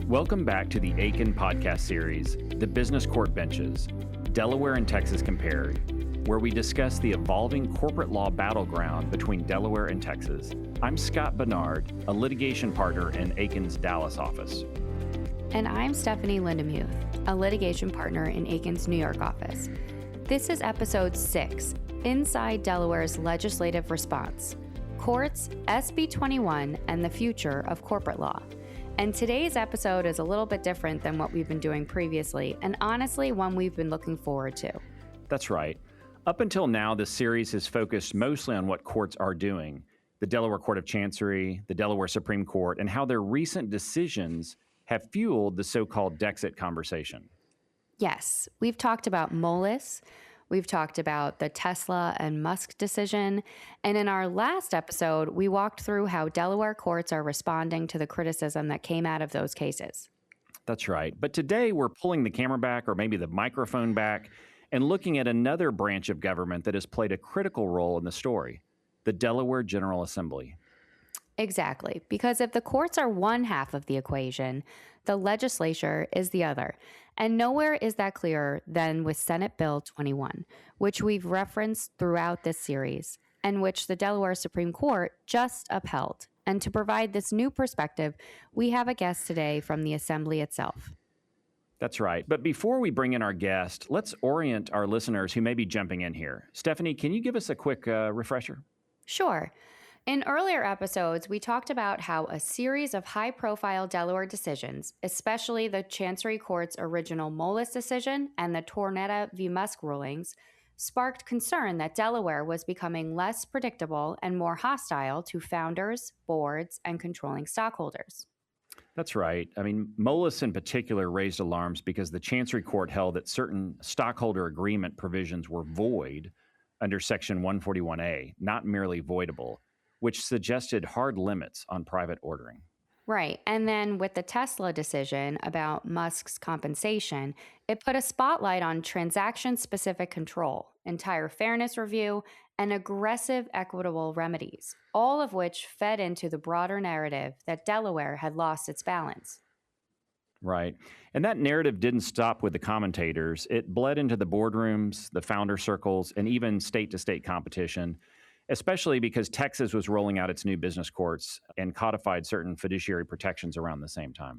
Welcome back to the Akin podcast series, The Business Court Benches, Delaware and Texas Compared, where we discuss the evolving corporate law battleground between Delaware and Texas. I'm Scott Barnard, a litigation partner in Akin's Dallas office. And I'm Stephanie Lindemuth, a litigation partner in Akin's New York office. This is episode 6, Inside Delaware's Legislative Response, Courts, SB 21, and the Future of Corporate Law. And today's episode is a little bit different than what we've been doing previously, and honestly, one we've been looking forward to. That's right. Up until now, this series has focused mostly on what courts are doing, the Delaware Court of Chancery, the Delaware Supreme Court, and how their recent decisions have fueled the so-called Dexit conversation. Yes, we've talked about Moelis, we've talked about the Tesla and Musk decision, and in our last episode, we walked through how Delaware courts are responding to the criticism that came out of those cases. That's right. But today, we're pulling the camera back, or maybe the microphone back, and looking at another branch of government that has played a critical role in the story, the Delaware General Assembly. Exactly, because if the courts are one half of the equation, the legislature is the other. And nowhere is that clearer than with Senate Bill 21, which we've referenced throughout this series, and which the Delaware Supreme Court just upheld. And to provide this new perspective, we have a guest today from the Assembly itself. That's right. But before we bring in our guest, let's orient our listeners who may be jumping in here. Stephanie, can you give us a quick refresher? Sure. In earlier episodes, we talked about how a series of high-profile Delaware decisions, especially the Chancery Court's original Moelis decision and the Tornetta v. Musk rulings, sparked concern that Delaware was becoming less predictable and more hostile to founders, boards, and controlling stockholders. That's right. I mean, Moelis in particular raised alarms because the Chancery Court held that certain stockholder agreement provisions were void under Section 141A, not merely voidable, which suggested hard limits on private ordering. Right. And then with the Tesla decision about Musk's compensation, it put a spotlight on transaction-specific control, entire fairness review, and aggressive equitable remedies, all of which fed into the broader narrative that Delaware had lost its balance. Right. And that narrative didn't stop with the commentators. It bled into the boardrooms, the founder circles, and even state-to-state competition, especially because Texas was rolling out its new business courts and codified certain fiduciary protections around the same time.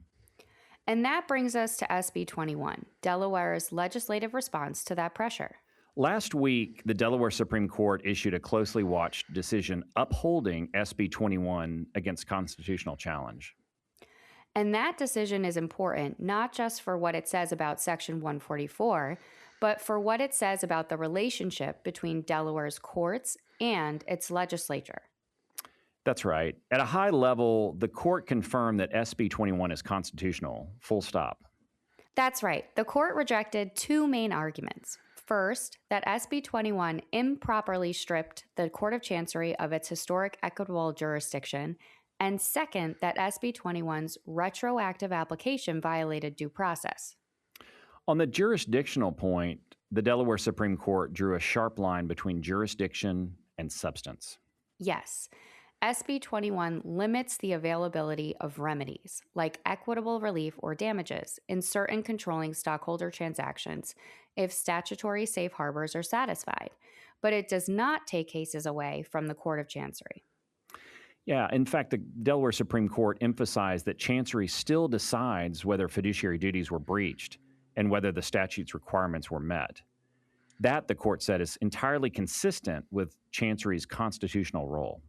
And that brings us to SB 21, Delaware's legislative response to that pressure. Last week, the Delaware Supreme Court issued a closely watched decision upholding SB 21 against constitutional challenge. And that decision is important not just for what it says about Section 144, but for what it says about the relationship between Delaware's courts and its legislature. That's right. At a high level, the court confirmed that SB 21 is constitutional, full stop. That's right. The court rejected two main arguments. First, that SB 21 improperly stripped the Court of Chancery of its historic equitable jurisdiction, and second, that SB 21's retroactive application violated due process. On the jurisdictional point, the Delaware Supreme Court drew a sharp line between jurisdiction and substance. Yes. SB 21 limits the availability of remedies, like equitable relief or damages, in certain controlling stockholder transactions if statutory safe harbors are satisfied, but it does not take cases away from the Court of Chancery. Yeah, in fact, the Delaware Supreme Court emphasized that Chancery still decides whether fiduciary duties were breached and whether the statute's requirements were met. That, the court said, is entirely consistent with Chancery's constitutional role.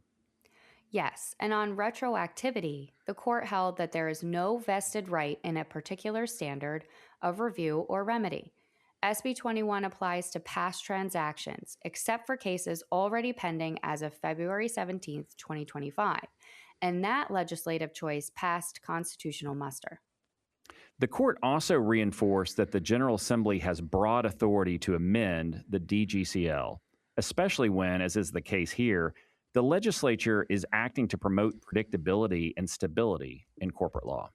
Yes, and on retroactivity, the court held that there is no vested right in a particular standard of review or remedy. SB 21 applies to past transactions, except for cases already pending as of February 17, 2025, and that legislative choice passed constitutional muster. The court also reinforced that the General Assembly has broad authority to amend the DGCL, especially when, as is the case here, the legislature is acting to promote predictability and stability in corporate law.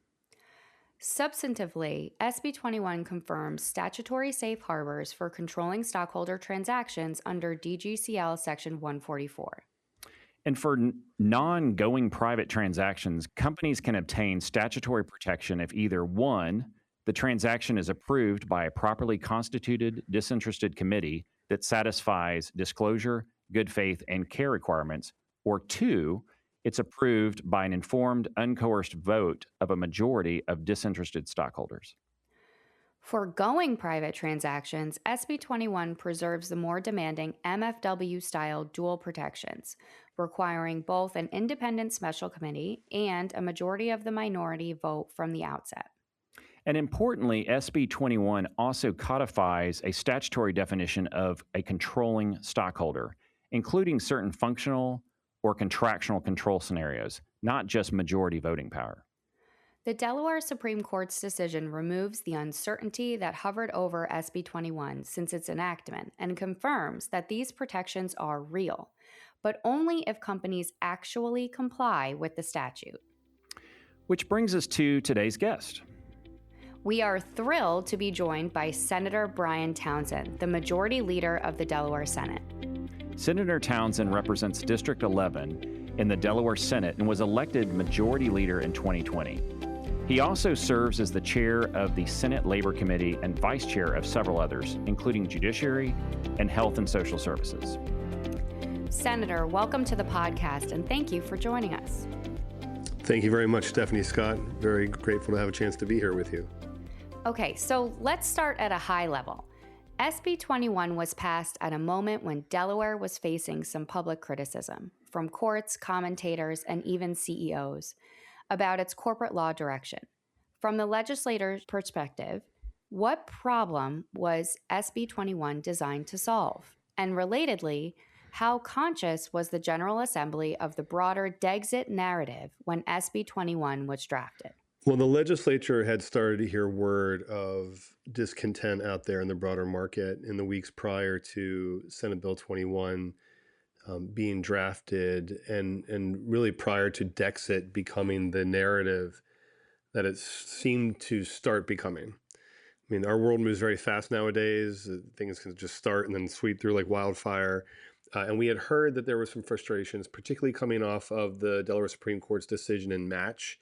Substantively, SB 21 confirms statutory safe harbors for controlling stockholder transactions under DGCL Section 144. And for non-going private transactions, companies can obtain statutory protection if either one, the transaction is approved by a properly constituted disinterested committee that satisfies disclosure, good faith, and care requirements, or two, it's approved by an informed, uncoerced vote of a majority of disinterested stockholders. For going private transactions, SB 21 preserves the more demanding MFW-style dual protections, requiring both an independent special committee and a majority of the minority vote from the outset. And importantly, SB 21 also codifies a statutory definition of a controlling stockholder, including certain functional or contractual control scenarios, not just majority voting power. The Delaware Supreme Court's decision removes the uncertainty that hovered over SB 21 since its enactment and confirms that these protections are real, but only if companies actually comply with the statute. Which brings us to today's guest. We are thrilled to be joined by Senator Bryan Townsend, the Majority Leader of the Delaware Senate. Senator Townsend represents District 11 in the Delaware Senate and was elected Majority Leader in 2020. He also serves as the chair of the Senate Labor Committee and vice chair of several others, including Judiciary and Health and Social Services. Senator, welcome to the podcast, and thank you for joining us. Thank you very much, Stephanie Scott. Very grateful to have a chance to be here with you. Okay, so let's start at a high level. SB 21 was passed at a moment when Delaware was facing some public criticism from courts, commentators, and even CEOs about its corporate law direction. From the legislator's perspective, what problem was SB 21 designed to solve? And relatedly, how conscious was the General Assembly of the broader Dexit narrative when SB 21 was drafted? Well, the legislature had started to hear word of discontent out there in the broader market in the weeks prior to Senate Bill 21 being drafted and really prior to Dexit becoming the narrative that it seemed to start becoming. I mean, our world moves very fast nowadays. Things can just start and then sweep through like wildfire. And we had heard that there were some frustrations, particularly coming off of the Delaware Supreme Court's decision in Match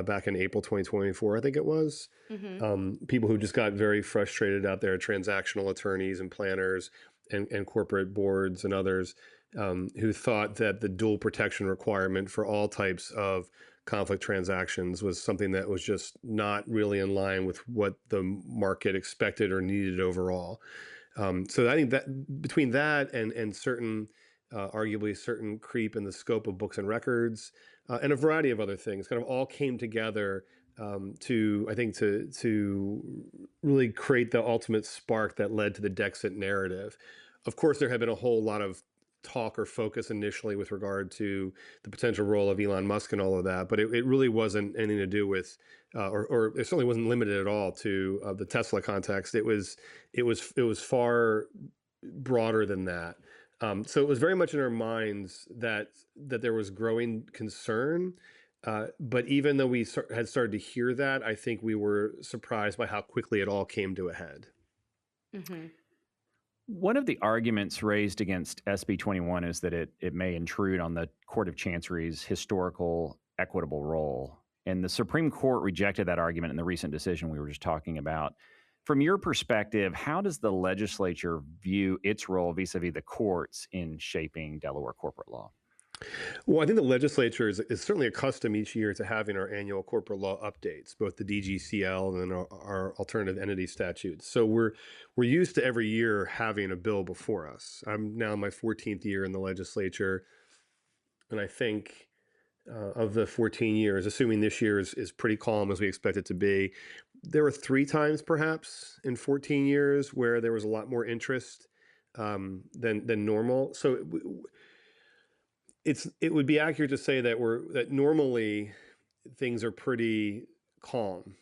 back in April 2024, I think it was. People who just got very frustrated out there, transactional attorneys and planners and corporate boards and others who thought that the dual protection requirement for all types of conflict transactions was something that was just not really in line with what the market expected or needed overall. So I think that between that and certain, arguably certain creep in the scope of books and records and a variety of other things kind of all came together to really create the ultimate spark that led to the Dexit narrative. Of course, there had been a whole lot of talk or focus initially with regard to the potential role of Elon Musk and all of that, but it really wasn't anything to do with, or it certainly wasn't limited at all to the Tesla context. It was far broader than that. So it was very much in our minds that there was growing concern. But even though we had started to hear that, I think we were surprised by how quickly it all came to a head. Mm-hmm. One of the arguments raised against SB 21 is that it may intrude on the Court of Chancery's historical equitable role. And the Supreme Court rejected that argument in the recent decision we were just talking about. From your perspective, how does the legislature view its role vis-a-vis the courts in shaping Delaware corporate law? Well, I think the legislature is certainly accustomed each year to having our annual corporate law updates, both the DGCL and then our alternative entity statutes. So we're used to every year having a bill before us. I'm now in my 14th year in the legislature, and I think of the 14 years, assuming this year is pretty calm as we expect it to be, there were 3 times perhaps in 14 years where there was a lot more interest than normal. So it would be accurate to say that normally things are pretty calm,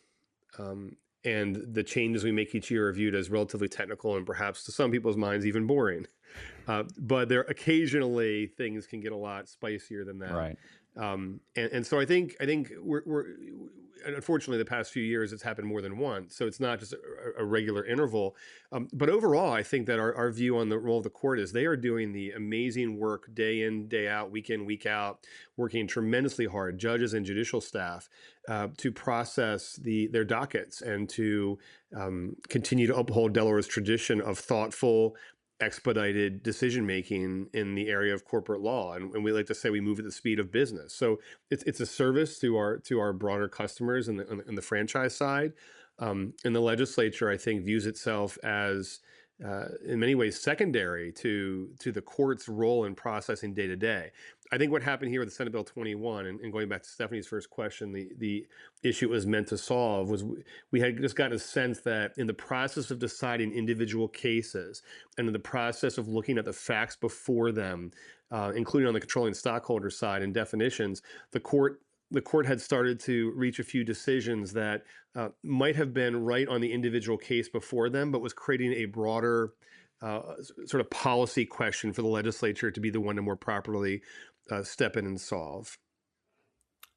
and the changes we make each year are viewed as relatively technical and perhaps to some people's minds even boring. But there occasionally things can get a lot spicier than that. Right. And so I think we're unfortunately the past few years it's happened more than once. So it's not just a regular interval. But overall, I think that our view on the role of the court is they are doing the amazing work day in, day out, week in, week out, working tremendously hard, judges and judicial staff, to process their dockets and to continue to uphold Delaware's tradition of thoughtful, expedited decision making in the area of corporate law, and we like to say we move at the speed of business. So it's a service to our broader customers in the franchise side. And the legislature, I think, views itself as in many ways secondary to the court's role in processing day to day. I think what happened here with the Senate Bill 21, and going back to Stephanie's first question, the issue it was meant to solve was we had just gotten a sense that in the process of deciding individual cases and in the process of looking at the facts before them, including on the controlling stockholder side and definitions, the court had started to reach a few decisions that might have been right on the individual case before them, but was creating a broader sort of policy question for the legislature to be the one to more properly step in and solve.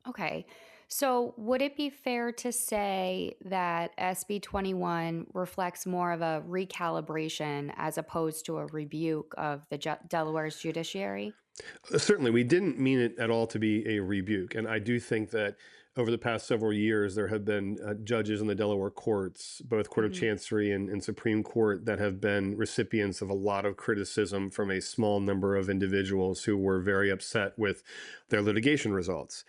Okay. So would it be fair to say that SB 21 reflects more of a recalibration as opposed to a rebuke of the Delaware's judiciary? Certainly, we didn't mean it at all to be a rebuke. And I do think that over the past several years, there have been judges in the Delaware courts, both Court of Chancery and Supreme Court, that have been recipients of a lot of criticism from a small number of individuals who were very upset with their litigation results.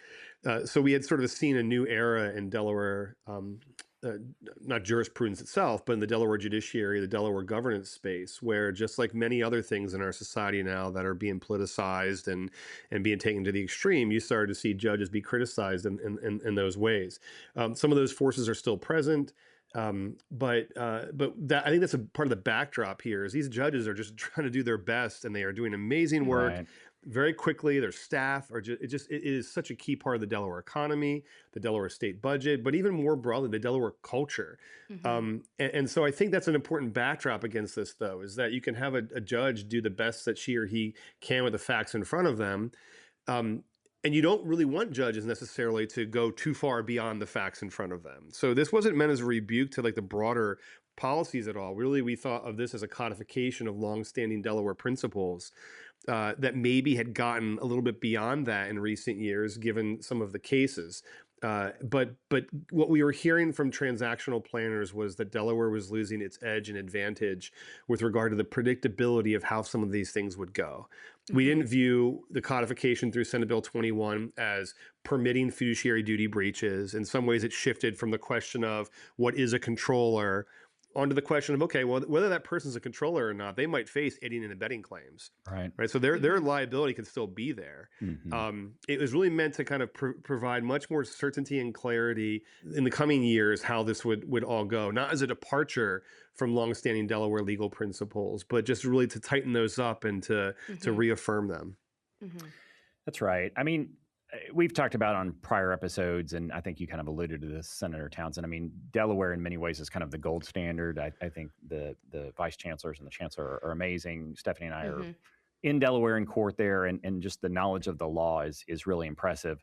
So we had sort of seen a new era in Delaware, not jurisprudence itself, but in the Delaware judiciary, the Delaware governance space, where just like many other things in our society now that are being politicized and being taken to the extreme, you started to see judges be criticized in those ways. Some of those forces are still present. But that, I think that's a part of the backdrop here is these judges are just trying to do their best and they are doing amazing work. Right. Very quickly. Their staff are it is such a key part of the Delaware economy, the Delaware state budget, but even more broadly, the Delaware culture. And so I think that's an important backdrop against this, though, is that you can have a judge do the best that she or he can with the facts in front of them. And you don't really want judges necessarily to go too far beyond the facts in front of them. So this wasn't meant as a rebuke to like the broader policies at all. Really, we thought of this as a codification of longstanding Delaware principles that maybe had gotten a little bit beyond that in recent years, given some of the cases. But what we were hearing from transactional planners was that Delaware was losing its edge and advantage with regard to the predictability of how some of these things would go. We didn't view the codification through Senate Bill 21 as permitting fiduciary duty breaches. In some ways, it shifted from the question of what is a controller onto the question of, okay, well, whether that person's a controller or not, they might face aiding and abetting claims. Right. So their liability can still be there. It was really meant to kind of provide much more certainty and clarity in the coming years how this would all go, not as a departure from longstanding Delaware legal principles, but just really to tighten those up and to reaffirm them. That's right. I mean, we've talked about on prior episodes, and I think you kind of alluded to this, Senator Townsend. I mean, Delaware in many ways is kind of the gold standard. I think the vice chancellors and the chancellor are amazing. Stephanie and I are in Delaware in court there, and just the knowledge of the law is really impressive.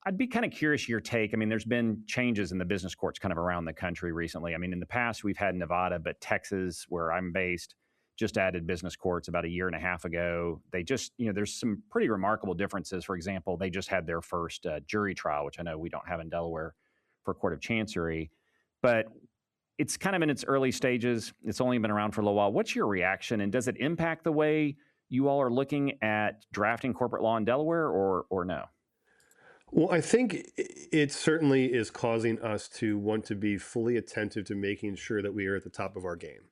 I'd be kind of curious your take. I mean, there's been changes in the business courts kind of around the country recently. I mean, in the past, we've had Nevada, but Texas, where I'm based, just added business courts about a year and a half ago. They just, there's some pretty remarkable differences. For example, they just had their first jury trial, which I know we don't have in Delaware for Court of Chancery, but it's kind of in its early stages. It's only been around for a little while. What's your reaction? And does it impact the way you all are looking at drafting corporate law in Delaware or no? Well, I think it certainly is causing us to want to be fully attentive to making sure that we are at the top of our game.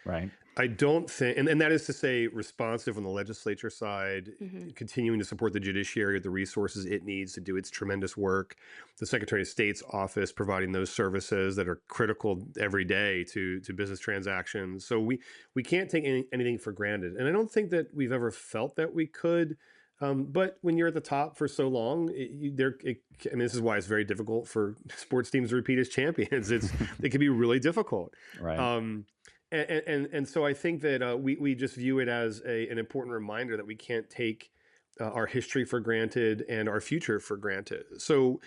Right. I don't think, and that is to say responsive on the legislature side, continuing to support the judiciary with the resources it needs to do its tremendous work. The Secretary of State's office providing those services that are critical every day to business transactions. So we can't take anything for granted. And I don't think that we've ever felt that we could. But when you're at the top for so long, this is why it's very difficult for sports teams to repeat as champions. It can be really difficult. Right. And so I think that we just view it as an important reminder that we can't take our history for granted and our future for granted. So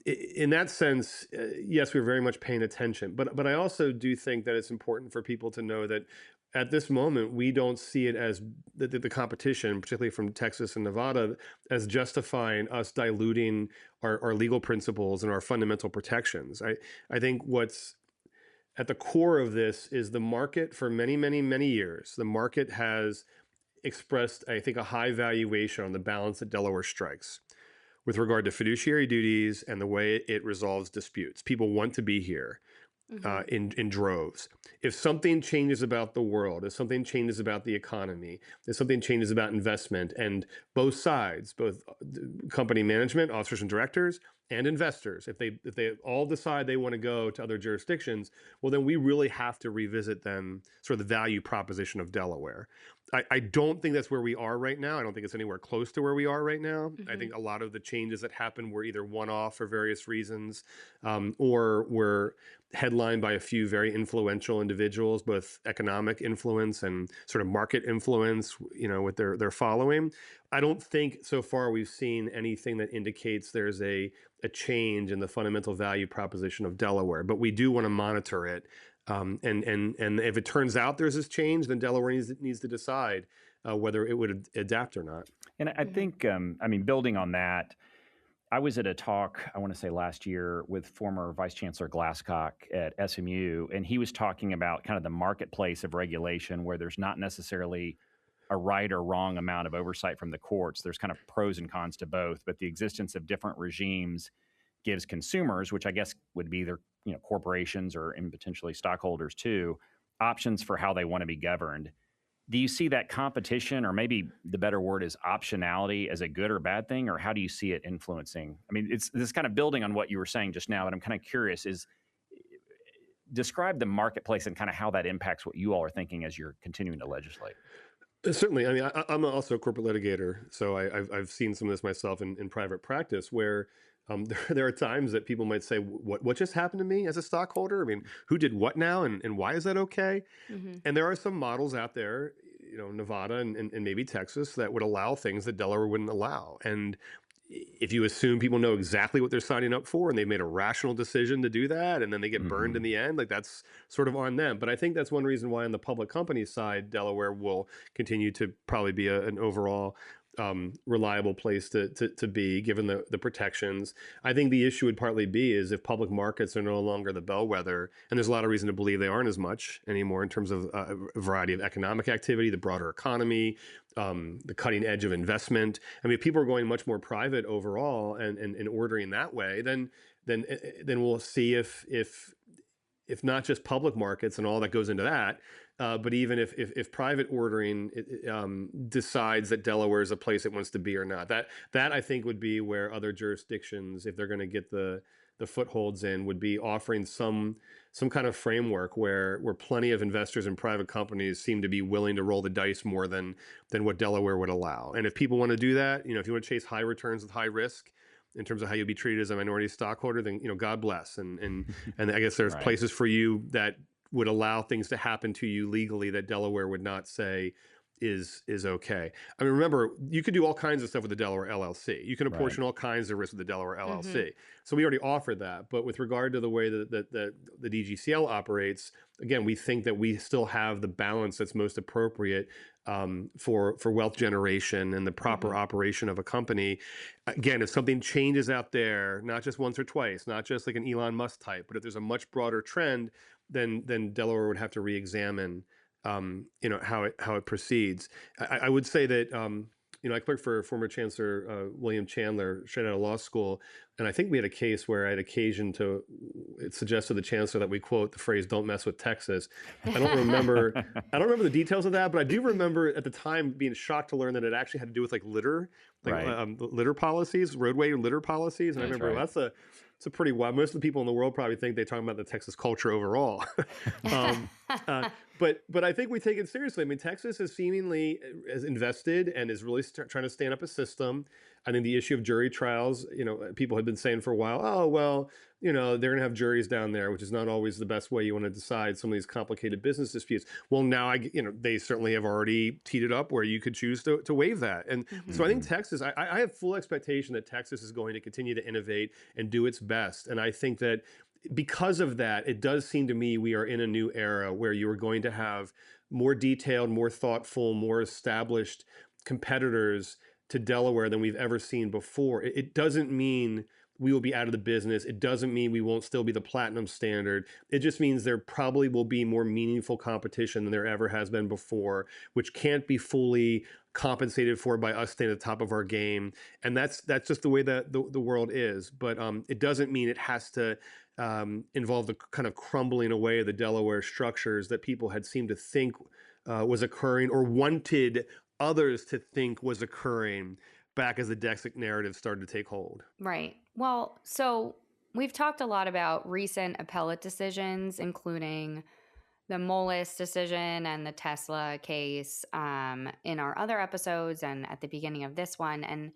in that sense, yes, we're very much paying attention. But I also do think that it's important for people to know that at this moment, we don't see it as the competition, particularly from Texas and Nevada, as justifying us diluting our legal principles and our fundamental protections. I think what's at the core of this is the market for many, many, many years. The market has expressed, I think, a high valuation on the balance that Delaware strikes with regard to fiduciary duties and the way it resolves disputes. People want to be here in droves. If something changes about the world, if something changes about the economy, if something changes about investment, and both sides, both company management, officers and directors, and investors, if they all decide they want to go to other jurisdictions, well, then we really have to revisit then sort of the value proposition of Delaware. I don't think that's where we are right now. I don't think it's anywhere close to where we are right now. I think a lot of the changes that happened were either one-off for various reasons, or were headlined by a few very influential individuals, both economic influence and sort of market influence, with their following. I don't think so far we've seen anything that indicates there's a change in the fundamental value proposition of Delaware, but we do want to monitor it. And if it turns out there's this change, then Delaware needs to decide whether it would adapt or not. And I think, building on that, I was at a talk, I want to say last year, with former Vice Chancellor Glasscock at SMU, and he was talking about kind of the marketplace of regulation where there's not necessarily a right or wrong amount of oversight from the courts. There's kind of pros and cons to both, but the existence of different regimes gives consumers, which I guess would be either corporations or and potentially stockholders too, options for how they want to be governed. Do you see that competition, or maybe the better word is optionality, as a good or bad thing, or how do you see it influencing? I mean, it's this kind of building on what you were saying just now, but I'm kind of curious, describe the marketplace and kind of how that impacts what you all are thinking as you're continuing to legislate. Certainly. I mean, I'm also a corporate litigator, so I've seen some of this myself in private practice where there are times that people might say, what just happened to me as a stockholder? I mean, who did what now, and why is that okay? And there are some models out there, Nevada and maybe Texas, that would allow things that Delaware wouldn't allow. And if you assume people know exactly what they're signing up for and they've made a rational decision to do that, and then they get burned in the end, like that's sort of on them. But I think that's one reason why on the public company side, Delaware will continue to probably be an overall reliable place to be, given the protections. I think the issue would partly be is if public markets are no longer the bellwether, and there's a lot of reason to believe they aren't as much anymore in terms of a variety of economic activity, the broader economy, the cutting edge of investment. I mean, if people are going much more private overall and ordering that way, then we'll see if not just public markets and all that goes into that, but even if private ordering decides that Delaware is a place it wants to be or not, that I think would be where other jurisdictions, if they're going to get the footholds in, would be offering some kind of framework where plenty of investors and private companies seem to be willing to roll the dice more than what Delaware would allow. And if people want to do that, if you want to chase high returns with high risk in terms of how you'll be treated as a minority stockholder, then God bless. And I guess there's places for you that would allow things to happen to you legally that Delaware would not say is okay. I mean, remember, you could do all kinds of stuff with the Delaware LLC. You can apportion all kinds of risks with the Delaware LLC. So we already offered that. But with regard to the way that the DGCL operates, again, we think that we still have the balance that's most appropriate for wealth generation and the proper operation of a company. Again, if something changes out there, not just once or twice, not just like an Elon Musk type, but if there's a much broader trend, then Delaware would have to re-examine how it proceeds. I would say that I clerked for former Chancellor William Chandler straight out of law school, and I think we had a case where I had occasion to suggest to the Chancellor that we quote the phrase "Don't mess with Texas." I don't remember the details of that, but I do remember at the time being shocked to learn that it actually had to do with like litter, litter policies, roadway litter policies, and I remember that's a pretty wild. Most of the people in the world probably think they're talking about the Texas culture overall. But I think we take it seriously. I mean, Texas is seemingly has invested and is really trying to stand up a system. I think the issue of jury trials, people had been saying for a while, oh, well, they're going to have juries down there, which is not always the best way you want to decide some of these complicated business disputes. Well, now, they certainly have already teed it up where you could choose to waive that. And so I think Texas, I have full expectation that Texas is going to continue to innovate and do its best. And I think that because of that, it does seem to me we are in a new era where you are going to have more detailed, more thoughtful, more established competitors to Delaware than we've ever seen before. It doesn't mean we will be out of the business. It doesn't mean we won't still be the platinum standard. It just means there probably will be more meaningful competition than there ever has been before, which can't be fully compensated for by us staying at the top of our game. And that's just the way that the world is. But it doesn't mean it has to involve the kind of crumbling away of the Delaware structures that people had seemed to think was occurring or wanted others to think was occurring back as the Dexic narrative started to take hold. Right. Well, so we've talked a lot about recent appellate decisions, including the Moelis decision and the Tesla case in our other episodes and at the beginning of this one. And,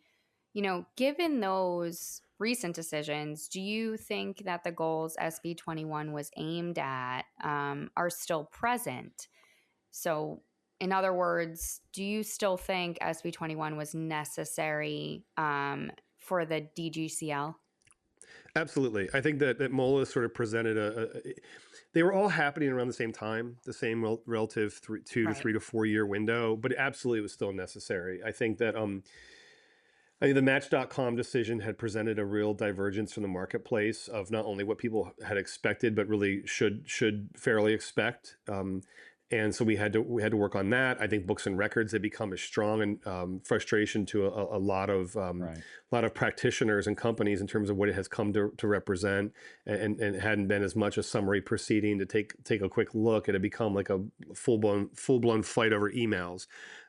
given those recent decisions, do you think that the goals SB 21 was aimed at are still present? So, in other words, do you still think SB 21 was necessary for the DGCL? Absolutely. I think that Moelis sort of presented they were all happening around the same time, the same relative 2 to 3 to 4 year window, but absolutely it was still necessary. I think that the Match.com decision had presented a real divergence from the marketplace of not only what people had expected, but really should fairly expect. And so we had to work on that. I think books and records had become a strong and frustration to a lot of practitioners and companies in terms of what it has come to represent, and it hadn't been as much a summary proceeding to take a quick look. It had become like a full blown fight over emails.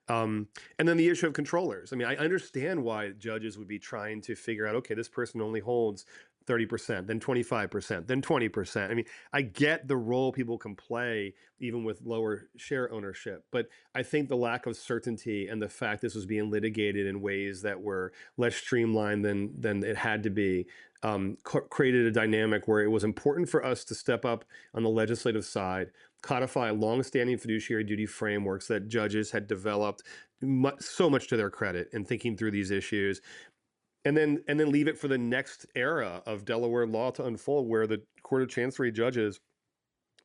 And then the issue of controllers. I mean, I understand why judges would be trying to figure out, okay, this person only holds 30%, then 25%, then 20%. I mean, I get the role people can play even with lower share ownership, but I think the lack of certainty and the fact this was being litigated in ways that were less streamlined than it had to be created a dynamic where it was important for us to step up on the legislative side, codify long-standing fiduciary duty frameworks that judges had developed so much to their credit in thinking through these issues, and then leave it for the next era of Delaware law to unfold, where the Court of Chancery judges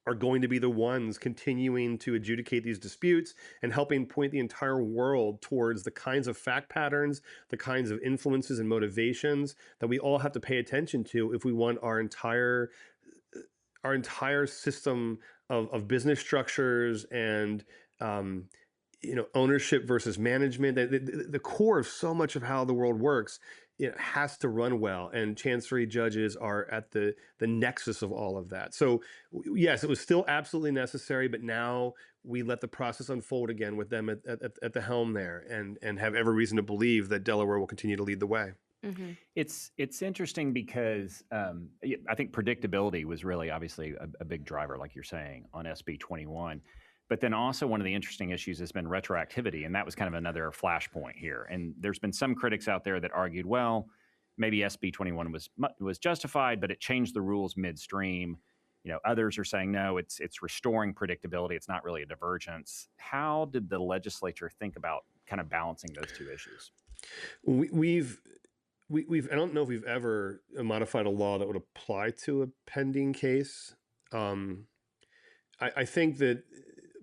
are going to be the ones continuing to adjudicate these disputes and helping point the entire world towards the kinds of fact patterns, the kinds of influences and motivations that we all have to pay attention to if we want our entire system of business structures and ownership versus management. The core of so much of how the world works, it has to run well, and Chancery judges are at the nexus of all of that. So yes, it was still absolutely necessary, but now we let the process unfold again with them at the helm there, and have every reason to believe that Delaware will continue to lead the way. Mm-hmm. It's interesting because I think predictability was really obviously a big driver, like you're saying, on SB 21. But then also one of the interesting issues has been retroactivity, and that was kind of another flashpoint here. And there's been some critics out there that argued, well, maybe SB 21 was justified, but it changed the rules midstream. Others are saying, no, it's restoring predictability. It's not really a divergence. How did the legislature think about kind of balancing those two issues? We've I don't know if we've ever modified a law that would apply to a pending case. I think that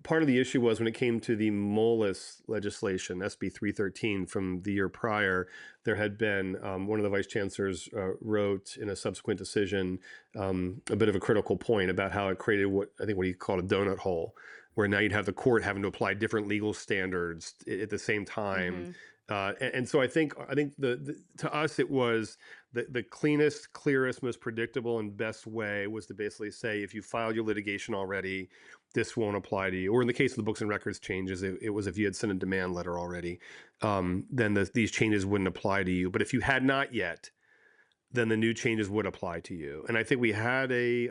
part of the issue was when it came to the Moelis legislation, SB 313 from the year prior, there had been one of the vice chancellors wrote in a subsequent decision a bit of a critical point about how it created what he called a donut hole, where now you'd have the court having to apply different legal standards at the same time. Mm-hmm. And so I think to us it was the cleanest, clearest, most predictable, and best way was to basically say, if you filed your litigation already, this won't apply to you. Or in the case of the books and records changes, it was if you had sent a demand letter already, then these changes wouldn't apply to you. But if you had not yet, then the new changes would apply to you. And I think we had a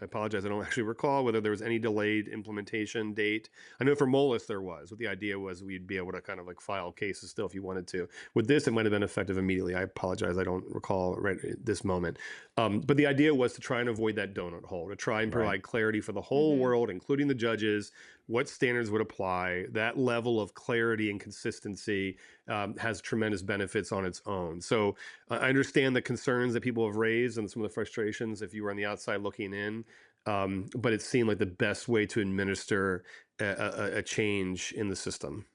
I apologize, I don't actually recall whether there was any delayed implementation date. I know for Molus there was, but the idea was we'd be able to kind of like file cases still if you wanted to. With this, it might have been effective immediately. I apologize, I don't recall right at this moment. But the idea was to try and avoid that donut hole, to try and provide clarity for the whole world, including the judges, what standards would apply. That level of clarity and consistency has tremendous benefits on its own. So I understand the concerns that people have raised and some of the frustrations if you were on the outside looking in. But it seemed like the best way to administer a change in the system.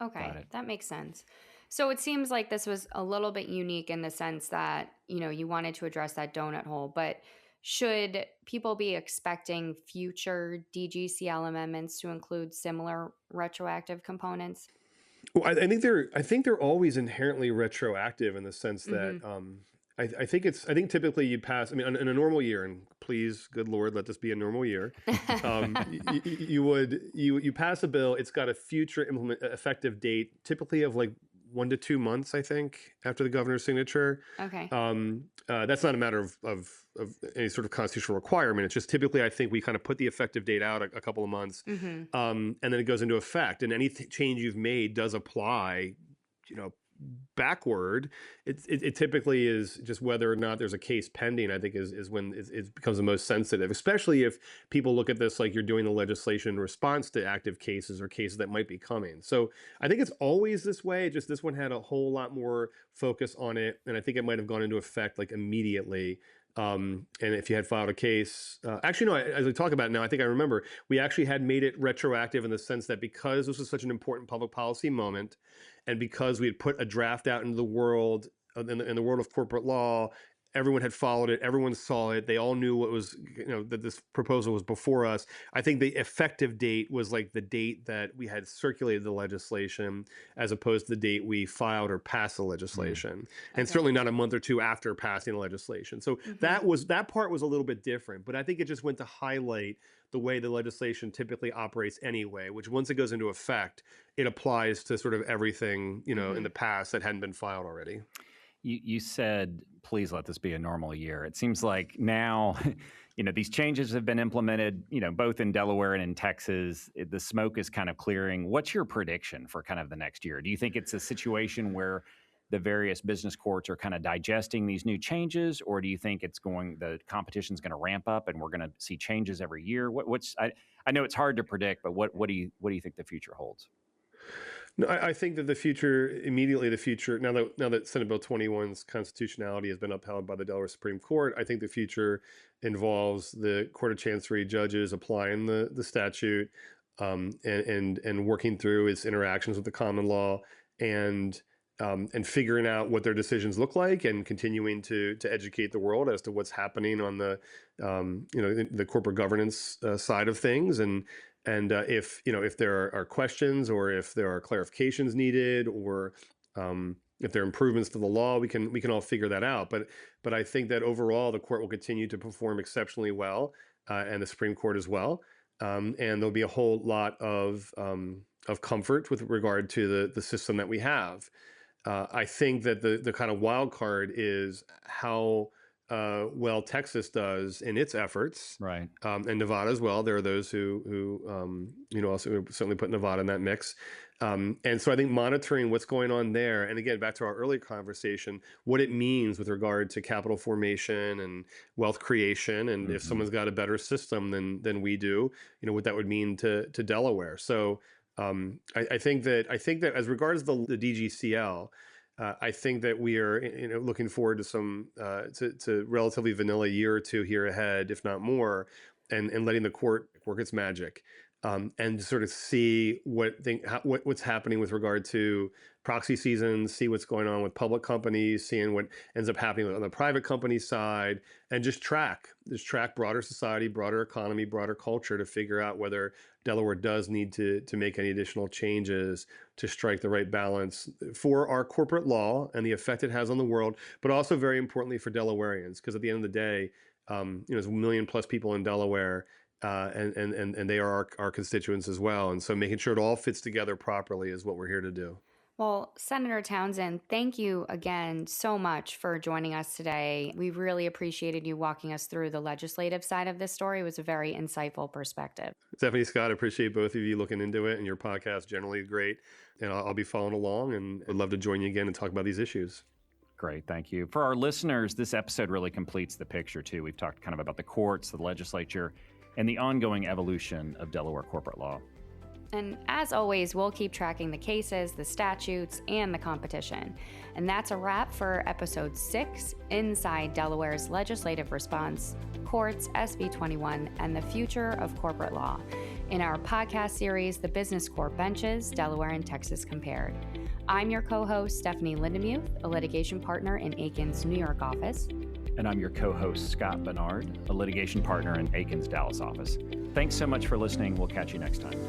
Okay, that makes sense. So it seems like this was a little bit unique in the sense that, you wanted to address that donut hole, but should people be expecting future DGCL amendments to include similar retroactive components? Well, I think they're always inherently retroactive in the sense that I think typically you pass. I mean, in a normal year, and please, good Lord, let this be a normal year. You pass a bill. It's got a future effective date, typically of like 1 to 2 months, I think, after the governor's signature. Okay. That's not a matter of any sort of constitutional requirement. It's just typically, I think we kind of put the effective date out a couple of months, and then it goes into effect. And any change you've made does apply, backward. It typically is just whether or not there's a case pending, I think is when it becomes the most sensitive, especially if people look at this like you're doing the legislation in response to active cases or cases that might be coming. So I think it's always this way, just this one had a whole lot more focus on it, and I think it might have gone into effect like immediately. And if you had filed a case, actually, no, as I talk about it now, I think I remember we actually had made it retroactive in the sense that because this was such an important public policy moment, and because we had put a draft out into the world, in the world of corporate law, everyone had followed it, everyone saw it, they all knew what was, that this proposal was before us. I think the effective date was like the date that we had circulated the legislation as opposed to the date we filed or passed the legislation. And certainly not a month or two after passing the legislation. So that part was a little bit different, but I think it just went to highlight the way the legislation typically operates anyway, which once it goes into effect, it applies to sort of everything, in the past that hadn't been filed already. You said, please let this be a normal year. It seems like now, these changes have been implemented, both in Delaware and in Texas. The smoke is kind of clearing. What's your prediction for kind of the next year? Do you think it's a situation where the various business courts are kind of digesting these new changes, or do you think the competition's going to ramp up and we're going to see changes every year? I know it's hard to predict, but what do you think the future holds? No, I think that the future, now that Senate Bill 21's constitutionality has been upheld by the Delaware Supreme Court, I think the future involves the Court of Chancery judges applying the statute and working through its interactions with the common law and figuring out what their decisions look like and continuing to educate the world as to what's happening on the corporate governance side of things. And if there are questions or if there are clarifications needed or if there are improvements to the law, we can all figure that out. But I think that overall the court will continue to perform exceptionally well, and the Supreme Court as well. And there'll be a whole lot of comfort with regard to the system that we have. I think that the kind of wild card is how well Texas does in its efforts, right? And Nevada as well. There are those who also certainly put Nevada in that mix. And so I think monitoring what's going on there, and again, back to our earlier conversation, what it means with regard to capital formation and wealth creation, and if someone's got a better system than we do, what that would mean to Delaware. So I think that as regards the DGCL. I think that we are, looking forward to some to relatively vanilla year or two here ahead, if not more, and letting the court work its magic, and sort of see what's happening with regard to proxy seasons, see what's going on with public companies, seeing what ends up happening on the private company side, and just track broader society, broader economy, broader culture to figure out whether Delaware does need to make any additional changes to strike the right balance for our corporate law and the effect it has on the world, but also very importantly for Delawareans, because at the end of the day, there's 1 million plus people in Delaware, and they are our constituents as well. And so making sure it all fits together properly is what we're here to do. Well, Senator Townsend, thank you again so much for joining us today. We really appreciated you walking us through the legislative side of this story. It was a very insightful perspective. Stephanie, Scott, I appreciate both of you looking into it, and your podcast generally great. And I'll be following along, and would love to join you again and talk about these issues. Great, thank you. For our listeners, this episode really completes the picture, too. We've talked kind of about the courts, the legislature, and the ongoing evolution of Delaware corporate law. And as always, we'll keep tracking the cases, the statutes, and the competition. And that's a wrap for episode 6, Inside Delaware's Legislative Response, Courts, SB 21, and the Future of Corporate Law, in our podcast series, The Business Court Benches, Delaware and Texas Compared. I'm your co-host, Stephanie Lindemuth, a litigation partner in Akin's New York office. And I'm your co-host, Scott Barnard, a litigation partner in Akin's Dallas office. Thanks so much for listening. We'll catch you next time.